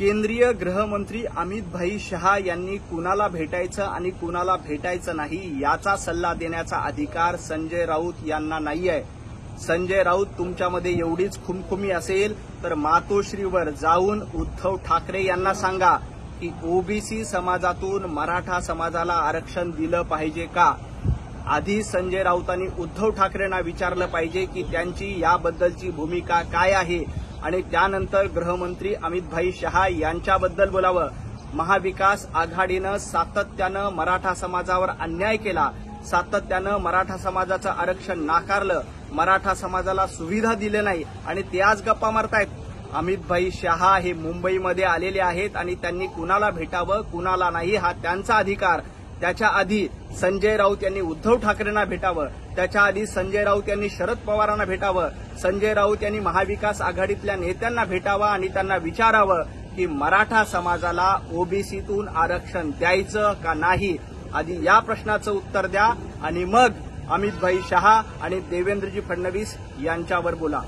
केंद्रीय गृहमंत्री अमित भाई शहा यांनी कुणाला भेटायचं आणि कुणाला भेटायचं नाही याचा सल्ला देण्याचा अधिकार संजय राऊत यांना नाहीये। संजय राऊत तुमच्यामध्ये एवढीच खुमखुमी असेल तर मातोश्रीवर जाऊन उद्धव ठाकरे यांना सांगा की ओबीसी समाजातून मराठा समाजाला आरक्षण दिलं पाहिजे का। आधी संजय राऊतांनी उद्धव ठाकरेंना विचारलं पाहिजे की त्यांची याबद्दलची भूमिका काय आहे आणि त्यानंतर गृहमंत्री अमित भाई शहा यांच्याबद्दल बोलावं। महाविकास आघाडीनं सातत्यानं मराठा समाजावर अन्याय केला, सातत्यानं मराठा समाजाचं आरक्षण नाकारलं, मराठा समाजाला सुविधा दिले नाही आणि ते आज गप्पा मारतायत। अमित भाई शहा हे मुंबईमध्ये आलेले आहेत आणि त्यांनी कुणाला भेटावं कुणाला नाही हा त्यांचा अधिकार। त्याच्या आधी संजय राऊत यांनी उद्धव ठाकरेंना भेटावं, त्याच्या आधी संजय राऊत यांनी शरद पवारांना भेटावं, संजय राऊत यांनी महाविकास आघाडीतल्या नेत्यांना भेटावं आणि त्यांना विचारावं की मराठा समाजाला ओबीसीतून आरक्षण द्यायचं का नाही। आधी या प्रश्नाचं उत्तर द्या आणि मग अमित भाई शहा आणि देवेंद्रजी फडणवीस यांच्यावर बोला।